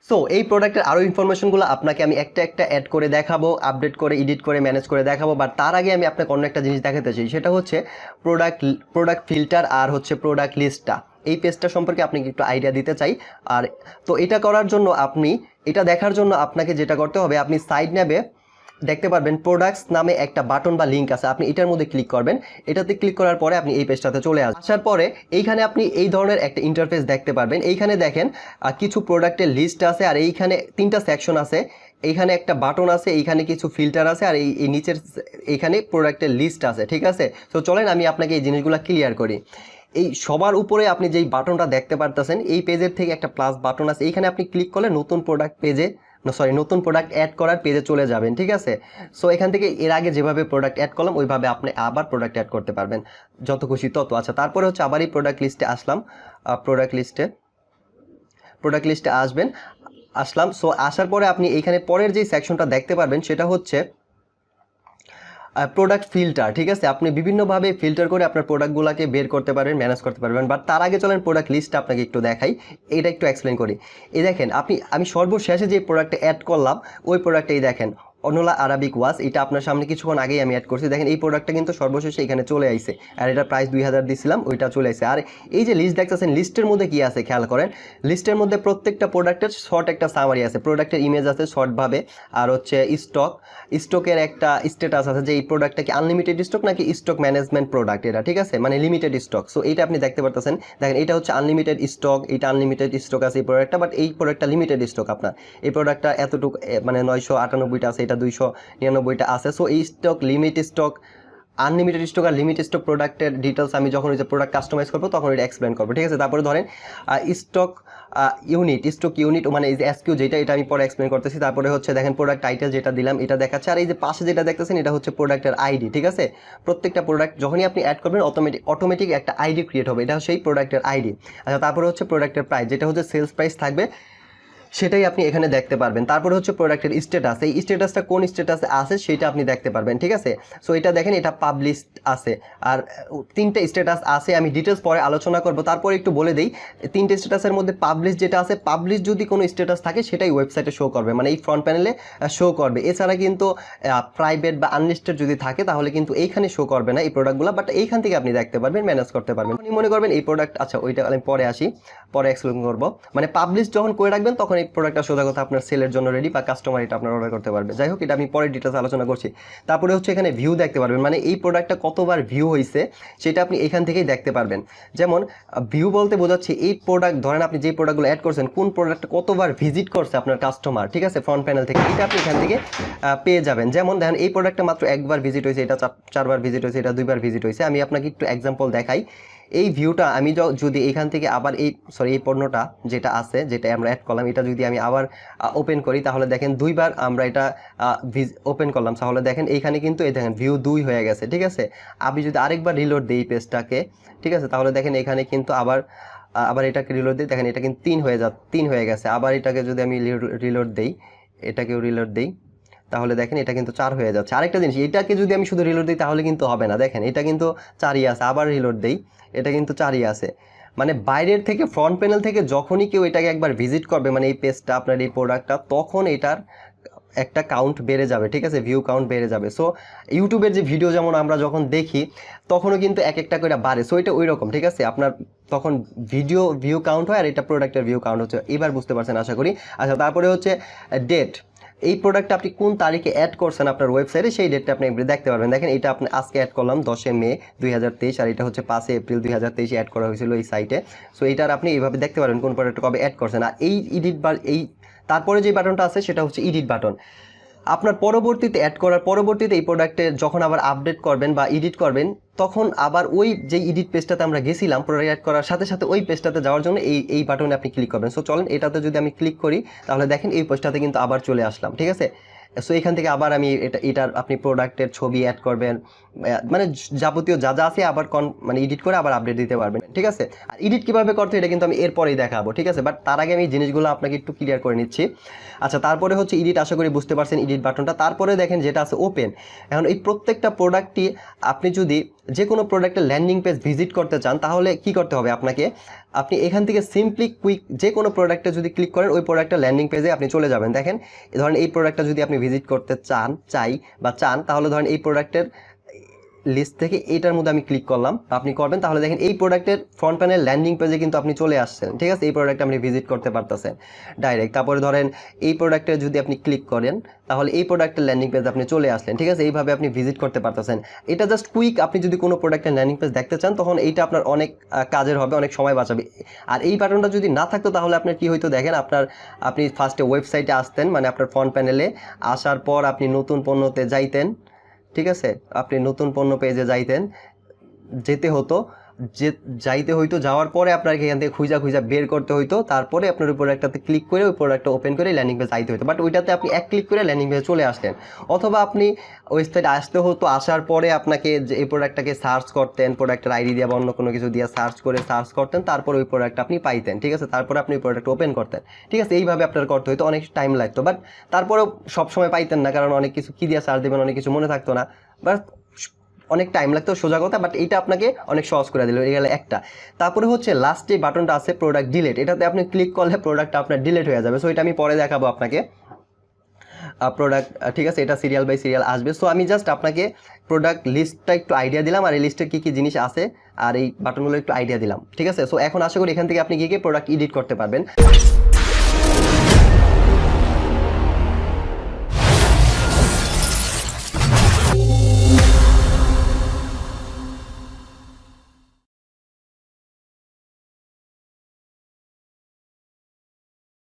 So এই প্রোডাক্টের আরও ইনফরমেশনগুলো আপনাকে আমি একটা একটা অ্যাড করে দেখাবো, আপডেট করে, এডিট করে, ম্যানেজ করে দেখাবো। বাট তার আগে আমি আপনাকে অন্য একটা জিনিস দেখাতে চাই, সেটা হচ্ছে প্রোডাক্ট ফিল্টার আর হচ্ছে প্রোডাক্ট লিস্টটা। এই পেজটা সম্পর্কে আপনাকে একটু আইডিয়া দিতে চাই। আর তো এটা করার জন্য এটা দেখার জন্য আপনাকে যেটা করতে হবে, আপনি সাইড নেবে দেখতে পারবেন প্রোডাক্টস নামে একটা বাটন বা লিঙ্ক আছে, আপনি এটার মধ্যে ক্লিক করবেন। এটাতে ক্লিক করার পরে আপনি এই পেজটাতে চলে আসার পরে এইখানে আপনি এই ধরনের একটা ইন্টারফেস দেখতে পারবেন। এইখানে দেখেন কিছু প্রোডাক্টের লিস্ট আছে, আর এইখানে 3টা সেকশন আছে। এইখানে একটা বাটন আছে, এইখানে কিছু ফিল্টার আছে, আর এই নিচের এইখানে প্রোডাক্টের লিস্ট আছে, ঠিক আছে। তো চলেন আমি আপনাকে এই জিনিসগুলো ক্লিয়ার করি। এই সবার উপরে আপনি যেই বাটনটা দেখতে পারতেছেন, এই পেজের থেকে একটা প্লাস বাটন আছে, এইখানে আপনি ক্লিক করলে নতুন প্রোডাক্ট অ্যাড করার পেজে চলে যাবেন, ঠিক আছে। সো এখান থেকে এর আগে যেভাবে প্রোডাক্ট অ্যাড করলাম ওইভাবে আপনি আবার প্রোডাক্ট অ্যাড করতে পারবেন, যত খুশি তত। আচ্ছা, তারপরে হচ্ছে আবার এই প্রোডাক্ট লিস্টে আসলাম, প্রোডাক্ট লিস্টে আসলাম। সো আসার পরে আপনি এইখানে পরের যে সেকশনটা দেখতে পারবেন সেটা হচ্ছে প্রোডাক্ট ফিল্টার, ঠিক আছে। আপনি বিভিন্নভাবে ফিল্টার করে আপনার প্রোডাক্টগুলোকে বের করতে পারবেন, ম্যানেজ করতে পারবেন। বাট তার আগে চলেন প্রোডাক্ট লিস্টটা আপনাকে একটু দেখাই, এটা একটু এক্সপ্লেন করি। এই দেখেন, আমি সর্বশেষে যে প্রোডাক্টটা অ্যাড করলাম ওই প্রোডাক্টটাই দেখেন, অনলা আরাবিক ওয়াশ। এটা আপনার সামনে কিছুক্ষণ আগেই আমি অ্যাড করছি। দেখেন এই প্রোডাক্টটা কিন্তু সর্বশেষে এখানে চলে আইছে, আর এটা প্রাইস 2000 দিয়েছিলাম, ওইটা চলে আসছে। আর এই যে লিস্ট দেখতেছেন, লিস্টের মধ্যে কি আছে খেয়াল করেন, লিস্টের মধ্যে প্রত্যেকটা প্রোডাক্টের শর্ট একটা সামারি আছে, প্রোডাক্টের ইমেজ আছে শর্টভাবে, আর হচ্ছে স্টকের একটা স্ট্যাটাস আছে যে এই প্রোডাক্টটা কি আনলিমিটেড স্টক নাকি স্টক ম্যানেজমেন্ট প্রোডাক্ট, এটা ঠিক আছে, মানে লিমিটেড স্টক। সো এইটা আপনি দেখতে পারতেছেন, দেখেন এটা হচ্ছে আনলিমিটেড স্টক, এটা আনলিমিটেড স্টক আছে এই প্রোডাক্টটা, বাট এই প্রোডাক্টটা লিমিটেড স্টক। আপনার এই প্রোডাক্টটা এতটুকু মানে 998টা আছে, এটা 299টা আছে। সো এই stock, limit stock, unlimited stock আর লিমিটেড স্টক প্রোডাক্টের ডিটেলস আমি যখন ওই যে প্রোডাক্ট কাস্টমাইজ করবো তখন এটা এক্সপ্লেন করবো, ঠিক আছে। তারপরে ধরেন স্টক ইউনিট মানে এই যে এসকিউ যেটা, এটা আমি পরে এক্সপ্লেন করতেছি। তারপরে হচ্ছে দেখেন প্রোডাক্ট টাইটেল যেটা দিলাম এটা দেখাচ্ছে, আর এই যে পাশে যেটা দেখতেছেন এটা হচ্ছে প্রোডাক্টের আইডি, ঠিক আছে। প্রত্যেকটা প্রোডাক্ট যখনই আপনি অ্যাড করবেন অটোমেটিক একটা আইডি ক্রিয়েট হবে, এটা সেই প্রোডাক্টের আইডি। আচ্ছা, তারপরে হচ্ছে প্রোডাক্টের প্রাইস, যেটা হচ্ছে সেলস প্রাইস থাকবে সেটাই আপনি এখানে দেখতে পারবেন। তারপরে হচ্ছে প্রোডাক্টের স্ট্যাটাস, এই স্ট্যাটাসটা কোন স্ট্যাটাসে আছে সেটা আপনি দেখতে পারবেন, ঠিক আছে। সো এটা দেখেন, এটা পাবলিশ আছে, আর 3টে স্ট্যাটাস আছে, আমি ডিটেলস পরে আলোচনা করব। তারপরে একটু বলে দিই, 3টে স্ট্যাটাসের মধ্যে পাবলিশ যেটা আছে, পাবলিশ যদি কোনো স্ট্যাটাস থাকে সেটাই ওয়েবসাইটে শো করবে, মানে এই ফ্রন্ট প্যানেলে শো করবে। এছাড়া কিন্তু প্রাইভেট বা আনলিস্টেড যদি থাকে তাহলে কিন্তু এইখানে শো করবে না এই প্রোডাক্টগুলো, বাট এইখান থেকে আপনি দেখতে পারবেন, ম্যানেজ করতে পারবেন। আপনি মনে করবেন এই প্রোডাক্ট, আচ্ছা ওইটা আমি পরে আসি, পরে এক্সপ্লেন করবো। মানে পাবলিশ যখন করে রাখবেন তখন এই প্রোডাক্টটা সোজা কথা আপনার সেলের জন্য রেডি, বা কাস্টমার এটা আপনার অর্ডার করতে পারবে। যাই হোক, এটা আমি পরে ডিটেলস আলোচনা করছি। তারপরে হচ্ছে এখানে ভিউ দেখতে পারবেন, মানে এই প্রোডাক্টটা কতবার ভিউ হয়েছে সেটা আপনি এখান থেকেই দেখতে পারবেন। যেমন ভিউ বলতে বোঝাচ্ছে এই প্রোডাক্ট, ধরেন আপনি যে প্রোডাক্টগুলো অ্যাড করছেন কোন প্রোডাক্টটা কতবার ভিজিট করছে আপনার কাস্টমার, ঠিক আছে, ফ্রন্ট প্যানেল থেকে এটা আপনি এখান থেকে পেয়ে যাবেন। যেমন দেখেন এই প্রোডাক্টটা মাত্র একবার ভিজিট হয়েছে, এটা 4বার ভিজিট হয়েছে, এটা 2বার ভিজিট হয়েছে। আমি আপনাকে একটু এক্সাম্পল দেখাই। এই ভিউটা আমি যদি এখান থেকে আবার এই পণ্যটা যেটা আছে, যেটা আমরা অ্যাড করলাম, এটা যদি আমি আবার ওপেন করি তাহলে দেখেন 2বার আমরা এটা ওপেন করলাম, তাহলে দেখেন এইখানে কিন্তু এই দেখেন ভিউ 2 হয়ে গেছে, ঠিক আছে। আমি যদি আরেকবার রিলোড দিই এই পেজটাকে, ঠিক আছে, তাহলে দেখেন এখানে কিন্তু আবার এটাকে রিলোড দিই, দেখেন এটা কিন্তু 3 হয়ে গেছে। আবার এটাকে যদি আমি রিলোড দিই, এটাকেও রিলোড দিই, তাহলে দেখেন এটা কিন্তু 4 হয়ে যাচ্ছে। আরেকটা জিনিস, এটাকে যদি আমি শুধু রিলোড দিই তাহলে কিন্তু হবে না, দেখেন এটা কিন্তু 4ই আছে। আবার রিলোড দেই, এটা কিন্তু 4ই আছে। মানে বাইরের থেকে, ফ্রন্ট প্যানেল থেকে যখনই কেউ এটাকে একবার ভিজিট করবে, মানে এই পেজটা আপনার এই প্রোডাক্টটা, তখন এটার একটা কাউন্ট বেড়ে যাবে, ঠিক আছে, ভিউ কাউন্ট বেড়ে যাবে। সো ইউটিউবের যে ভিডিও যেমন আমরা যখন দেখি তখনও কিন্তু এক একটা করে বাড়ে, সো এটা ওই রকম, ঠিক আছে। আপনার তখন ভিউ কাউন্ট হয়, আর এটা প্রোডাক্টের ভিউ কাউন্ট হচ্ছে। এবার বুঝতে পারছেন আশা করি। আচ্ছা, তারপরে হচ্ছে ডেট, এই প্রোডাক্টটা আপনি কোন তারিখে অ্যাড করছেন আপনার ওয়েবসাইটে সেই ডেটটা আপনি দেখতে পারবেন। দেখেন এটা আপনি আজকে অ্যাড করলাম 10 মে 2023, আর এটা হচ্ছে 5 এপ্রিল 2023 অ্যাড করা হয়েছিল এই সাইটে। সো এইটার আপনি এইভাবে দেখতে পারবেন কোন প্রোডাক্ট কবে অ্যাড করছেন। আর এই তারপরে যে বাটনটা আছে সেটা হচ্ছে এডিট বাটন। আপনার পরবর্তীতে অ্যাড করার পরবর্তীতে এই প্রোডাক্টে যখন আবার আপডেট করবেন বা এডিট করবেন, তখন আবার ওই যে এডিট পেজটাতে আমরা গেছিলাম প্রোডাক্ট অ্যাড করার সাথে সাথে ওই পেজটাতে যাওয়ার জন্য এই বাটনে আপনি ক্লিক করবেন। সো চলেন এটাতে যদি আমি ক্লিক করি তাহলে দেখেন এই পেজটাতে কিন্তু আবার চলে আসলাম, ঠিক আছে। সো এখান থেকে আবার আমি এটার আপনি প্রোডাক্টের ছবি অ্যাড করবেন, মানে যাবতীয় যা যা আছে আবার মানে এডিট করে আবার আপডেট দিতে পারবেন, ঠিক আছে। আর এডিট কীভাবে করতে এটা কিন্তু আমি এরপরেই দেখাবো, ঠিক আছে। বাট তার আগে আমি জিনিসগুলো আপনাকে একটু ক্লিয়ার করে নিচ্ছি। আচ্ছা, তারপরে হচ্ছে এডিট, আশা করি বুঝতে পারছেন এডিট বাটনটা। তারপরে দেখেন যেটা আছে ওপেন। এখন এই প্রত্যেকটা প্রোডাক্টটি আপনি যদি যে কোনো প্রোডাক্টের ল্যান্ডিং পেজ ভিজিট করতে চান তাহলে কি করতে হবে আপনাকে, আপনি এখান থেকে সিম্পলি কুইক যে কোনো প্রোডাক্টে যদি ক্লিক করেন ওই প্রোডাক্টের ল্যান্ডিং পেজে আপনি চলে যাবেন। দেখেন ধরেন এই প্রোডাক্টটা যদি আপনি ভিজিট করতে চান তাহলে ধরেন এই প্রোডাক্টের লিস্ট থেকে এইটার মধ্যে আমি ক্লিক করলাম, আপনি করবেন তাহলে দেখেন এই প্রোডাক্টের ফ্রন্ট প্যানেল ল্যান্ডিং পেজে কিন্তু আপনি চলে আসছেন। ঠিক আছে, এই প্রোডাক্টে আপনি ভিজিট করতে পারতেছেন ডাইরেক্ট। তারপরে ধরেন এই প্রোডাক্টে যদি আপনি ক্লিক করেন তাহলে এই প্রোডাক্টের ল্যান্ডিং পেজ আপনি চলে আসলেন। ঠিক আছে, এইভাবে আপনি ভিজিট করতে পারতেছেন। এটা জাস্ট কুইক, আপনি যদি কোনো প্রোডাক্টের ল্যান্ডিং পেজ দেখতে চান তখন এইটা আপনার অনেক কাজের হবে, অনেক সময় বাঁচাবে। আর এই বাটনটা যদি না থাকতো তাহলে আপনার কি হইতো দেখেন, আপনি ফার্স্টে ওয়েবসাইটে আসতেন, মানে আপনার ফ্রন্ট প্যানেলে আসার পর আপনি নতুন পণ্যতে যাইতেন। ঠিক আছে, আপনি নতুন পণ্য পেজে যাইতে হইতো, যাওয়ার পরে আপনাকে এখান থেকে খুঁজা বের করতে হইতো, তারপরে আপনার উপর একটাতে ক্লিক করে ওই প্রোডাক্টটা ওপেন করে ল্যান্ডিং পেজ আইতে হতো। বাট ওইটাতে আপনি এক ক্লিক করে ল্যান্ডিং পেজে চলে আসলেন। অথবা আপনি ওয়েবসাইটে আসতে হতো, আসার পরে আপনাকে যে এই প্রোডাক্টটাকে সার্চ করতেন, প্রোডাক্টের আইডি দিয়ে বা অন্য কোনো কিছু দিয়ে সার্চ করতেন, তারপর ওই প্রোডাক্টটা আপনি পাইতেন। ঠিক আছে, তারপরে আপনি ওই প্রোডাক্ট ওপেন করতেন। ঠিক আছে, এইভাবে আপনার করতে হইতো, অনেক টাইম লাগতো। বাট তারপরেও সবসময় পাইতেন না, কারণ অনেক কিছু কী দিয়ে সার্চ দেবেন অনেক কিছু মনে থাকতো না, বাট অনেক টাইম লাগতো, সোজা কথা। বাট এইটা আপনাকে অনেক সহজ করে দিল, এই গেলে একটা। তারপরে হচ্ছে লাস্ট যে বাটনটা আছে প্রোডাক্ট ডিলিট, এটাতে আপনি ক্লিক করলে প্রোডাক্টটা আপনার ডিলিট হয়ে যাবে। সো এটা আমি পরে দেখাবো আপনাকে প্রোডাক্ট। ঠিক আছে, এটা সিরিয়াল বাই সিরিয়াল আসবে। সো আমি জাস্ট আপনাকে প্রোডাক্ট লিস্টটা একটু আইডিয়া দিলাম, আর এই লিস্টে কী কী জিনিস আছে আর এই বাটনগুলো একটু আইডিয়া দিলাম। ঠিক আছে, সো এখন আশা করি এখান থেকে আপনি গিয়ে প্রোডাক্ট এডিট করতে পারবেন।